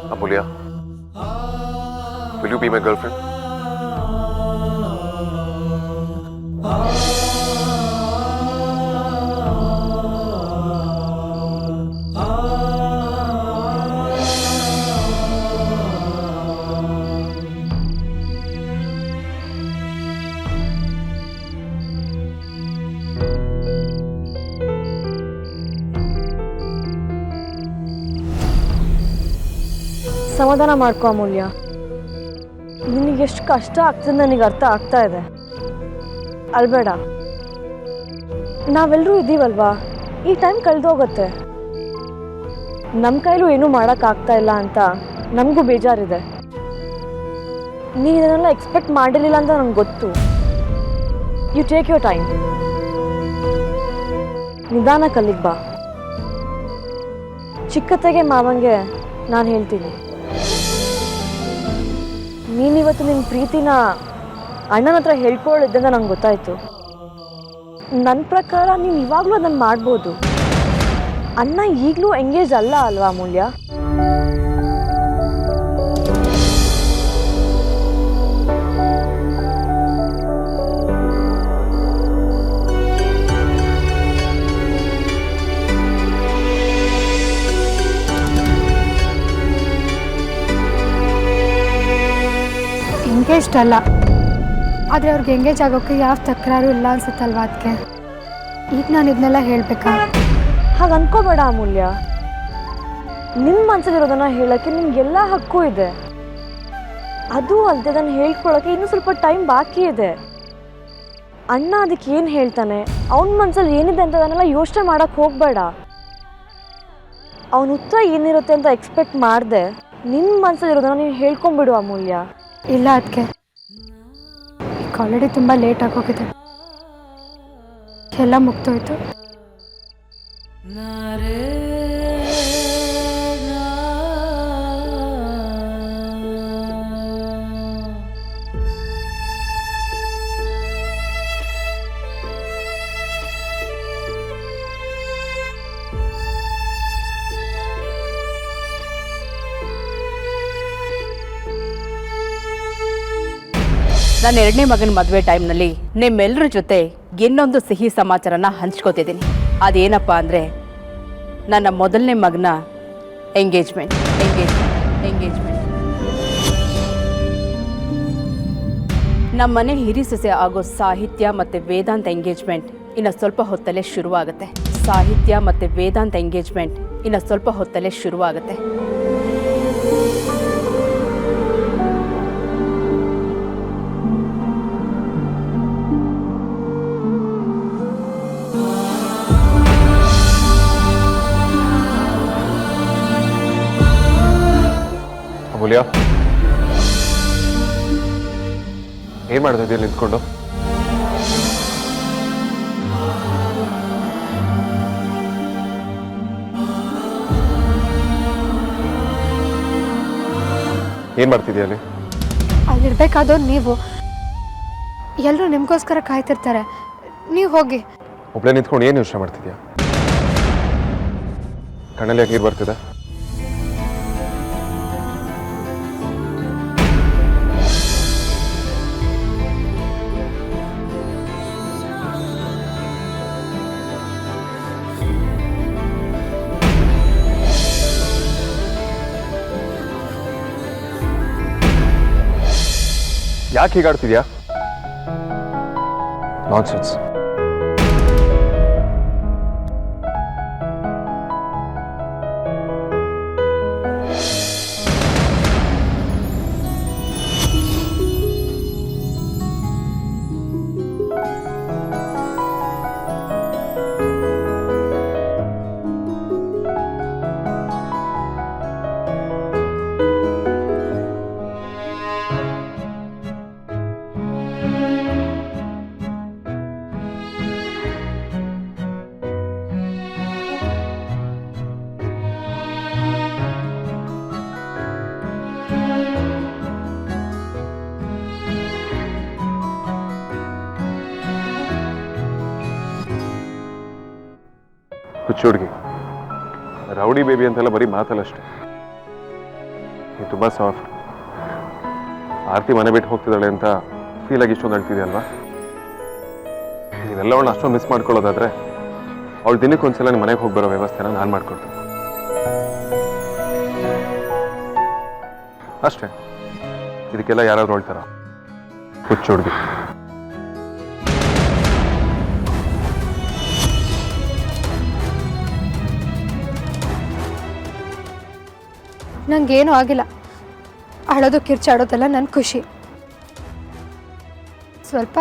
Amulya, will you be my girlfriend? ಸಮಾಧಾನ ಮಾಡ್ಕೊ ಅಮೂಲ್ಯ. ನಿನಗೆ ಎಷ್ಟು ಕಷ್ಟ ಆಗ್ತದೆ ನನಗೆ ಅರ್ಥ ಆಗ್ತಾ ಇದೆ. ಅಲ್ಬೇಡ, ನಾವೆಲ್ಲರೂ ಇದ್ದೀವಲ್ವಾ, ಈ ಟೈಮ್ ಕಳೆದೋಗುತ್ತೆ. ನಮ್ಮ ಕೈಲೂ ಏನೂ ಮಾಡೋಕ್ಕಾಗ್ತಾ ಇಲ್ಲ ಅಂತ ನಮಗೂ ಬೇಜಾರಿದೆ. ನೀನು ಇದನ್ನೆಲ್ಲ ಎಕ್ಸ್ಪೆಕ್ಟ್ ಮಾಡಿರಲಿಲ್ಲ ಅಂತ ನಂಗೆ ಗೊತ್ತು. You take your time. ನಿಧಾನ ಕಲ್ಲಿಗೆ ಬಾ. ಚಿಕ್ಕತೆಗೆ ಮಾವಂಗೆ ನಾನು ಹೇಳ್ತೀನಿ, ನೀನಿವತ್ತು ನಿನ್ನ ಪ್ರೀತಿನ ಅಣ್ಣನ ಹತ್ರ ಹೇಳ್ಕೊಳ್ಳಿದ್ದಂತ ನಂಗೆ ಗೊತ್ತಾಯಿತು. ನನ್ನ ಪ್ರಕಾರ ನೀನು ಇವಾಗಲೂ ಅದನ್ನು ಮಾಡ್ಬೋದು. ಅಣ್ಣ ಈಗಲೂ ಎಂಗೇಜ್ ಅಲ್ಲ ಅಲ್ವಾ ಅಮೂಲ್ಯ? ಎಂಗೇಜ್ ಅಲ್ಲ, ಆದರೆ ಅವ್ರಿಗೆ ಎಂಗೇಜ್ ಆಗೋಕ್ಕೆ ಯಾವ ತಕರಾರು ಇಲ್ಲ ಅನ್ಸುತ್ತಲ್ವ. ಅದಕ್ಕೆ ಈಗ ನಾನು ಇದನ್ನೆಲ್ಲ ಹೇಳಬೇಕಾ? ಹಾಗೆ ಅನ್ಕೋಬೇಡ ಅಮೂಲ್ಯ. ನಿಮ್ಮ ಮನಸ್ಸಲ್ಲಿರೋದನ್ನು ಹೇಳೋಕ್ಕೆ ನಿಮಗೆಲ್ಲ ಹಕ್ಕು ಇದೆ. ಅದು ಅಲ್ಲದೆ ಅದನ್ನು ಹೇಳ್ಕೊಳ್ಳೋಕ್ಕೆ ಇನ್ನೂ ಸ್ವಲ್ಪ ಟೈಮ್ ಬಾಕಿ ಇದೆ. ಅಣ್ಣ ಅದಕ್ಕೆ ಏನು ಹೇಳ್ತಾನೆ, ಅವನ ಮನಸ್ಸಲ್ಲಿ ಏನಿದೆ ಅಂತ ಅದನ್ನೆಲ್ಲ ಯೋಚನೆ ಮಾಡೋಕ್ಕೆ ಹೋಗಬೇಡ. ಅವನ ಉತ್ತರ ಏನಿರುತ್ತೆ ಅಂತ ಎಕ್ಸ್ಪೆಕ್ಟ್ ಮಾಡಿದೆ ನಿನ್ನ ಮನಸ್ಸಲ್ಲಿರೋದನ್ನು ನೀನು ಹೇಳ್ಕೊಂಬಿಡು ಅಮೂಲ್ಯ. ಇಲ್ಲ, ಅದಕ್ಕೆ ಈಗ ಆಲ್ರೆಡಿ ತುಂಬ ಲೇಟ್ ಆಗೋಗಿದೆ. ಎಲ್ಲ ಮುಗ್ದೋಯ್ತು. ನನ್ನ ಎರಡನೇ ಮಗನ ಮದುವೆ ಟೈಮ್ನಲ್ಲಿ ನಿಮ್ಮೆಲ್ಲರ ಜೊತೆ ಇನ್ನೊಂದು ಸಿಹಿ ಸಮಾಚಾರನ ಹಂಚ್ಕೋತಿದ್ದೀನಿ. ಅದೇನಪ್ಪ ಅಂದರೆ ನನ್ನ ಮೊದಲನೇ ಮಗನ ಎಂಗೇಜ್ಮೆಂಟ್. ನಮ್ಮ ಮನೆ ಹಿರಿ ಸೊಸೆ ಆಗೋ ಸಾಹಿತ್ಯ ಮತ್ತು ವೇದಾಂತ ಎಂಗೇಜ್ಮೆಂಟ್ ಇನ್ನು ಸ್ವಲ್ಪ ಹೊತ್ತಲ್ಲೇ ಶುರುವಾಗುತ್ತೆ. ಅಮೂಲ್ಯ, ಏನ್ ಮಾಡ್ತಾ ಇದೆಯಲ್ಲ ನಿಂತ್ಕೊಂಡು? ಏನ್ ಮಾಡ್ತಿದ್ಯಾ ಅಲ್ಲಿ? ಅಲ್ಲಿರ್ಬೇಕಾದವ್ರು ನೀವು. ಎಲ್ಲರೂ ನಿಮಗೋಸ್ಕರ ಕಾಯ್ತಿರ್ತಾರೆ. ನೀವು ಹೋಗಿ. ಒಬ್ಳೆ ನಿಂತ್ಕೊಂಡು ಏನು ಯೋಚನೆ ಮಾಡ್ತಿದ್ಯಾ? ಕಣ್ಣಲ್ಲಿ ಯಾಕೆ ನೀರು ಬರ್ತಿದೆ? ಯಾಕೆ ಹೀಗಾಡ್ತಿದ್ಯಾ? ನಾನ್ಸೆನ್ಸ್. ಹುಚ್ಚು ಹುಡುಗಿ, ರೌಡಿ ಬೇಬಿ ಅಂತೆಲ್ಲ ಬರೀ ಮಾತಲ್ಲಷ್ಟೇ. ನೀನು ತುಂಬ ಸಾಫ್ಟ್. ಆರತಿ ಮನೆ ಬಿಟ್ಟು ಹೋಗ್ತಿದ್ದಾಳೆ ಅಂತ ಫೀಲ್ ಆಗಿ ಇಷ್ಟೊಂದು ಅಳ್ತಿದೆಯಲ್ವಾ? ನೀವೆಲ್ಲ ಅವಳನ್ನ ಅಷ್ಟೊಂದು ಮಿಸ್ ಮಾಡ್ಕೊಳ್ಳೋದಾದ್ರೆ ಅವಳು ದಿನಕ್ಕೊಂದ್ಸಲ ನಿಮ್ಮ ಮನೆಗೆ ಹೋಗಿ ಬರೋ ವ್ಯವಸ್ಥೆನ ನಾನು ಮಾಡ್ಕೊಡ್ತೀನಿ ಅಷ್ಟೇ. ಇದಕ್ಕೆಲ್ಲ ಯಾರಾದ್ರೂ ಹೇಳ್ತಾರ? ಹುಚ್ಚು ಹುಡುಗಿ. ನಂಗೇನೂ ಆಗಿಲ್ಲ. ಅಳೋದು ಕಿರ್ಚಾಡೋದೆಲ್ಲ ನನ್ನ ಖುಷಿ. ಸ್ವಲ್ಪ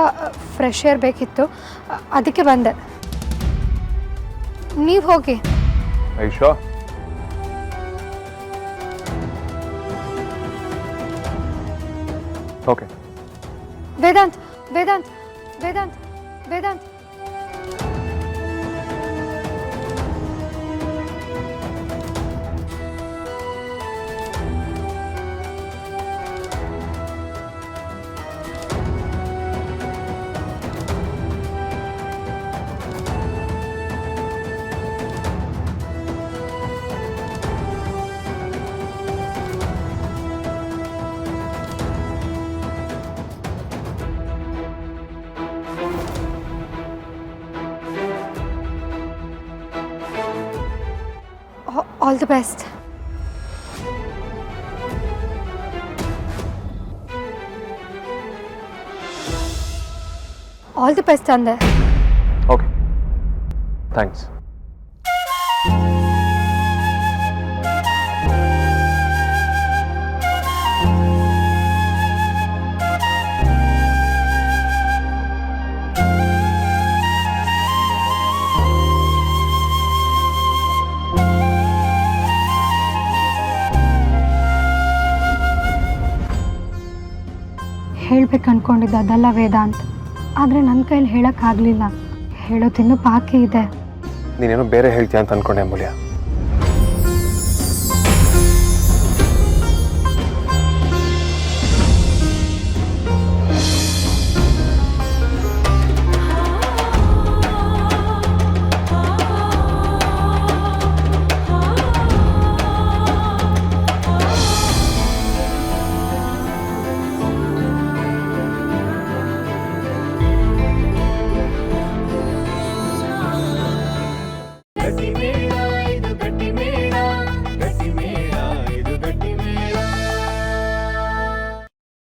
ಫ್ರೆಶ್ ಏರ್ ಬೇಕಿತ್ತು, ಅದಕ್ಕೆ ಬಂದೆ. ನೀವು ಹೋಗಿ. Aisha, okay. Vedant Vedant Vedant Vedant all the best. All the best ಅಂದೆ. Okay, thanks. ಹೇಳ್ಬೇಕು ಅನ್ಕೊಂಡಿದ್ದೆ ಅದಲ್ಲ ವೇದಾಂತ್, ಆದರೆ ನನ್ನ ಕೈಲಿ ಹೇಳೋಕ್ಕಾಗಲಿಲ್ಲ. ಹೇಳೋದಿನ್ನೂ ಬಾಕಿ ಇದೆ. ನೀನೇನೋ ಬೇರೆ ಹೇಳ್ತೀಯ ಅಂತ ಅನ್ಕೊಂಡೆ ಅಮೂಲ್ಯ. ಕಟಿಬೇಡ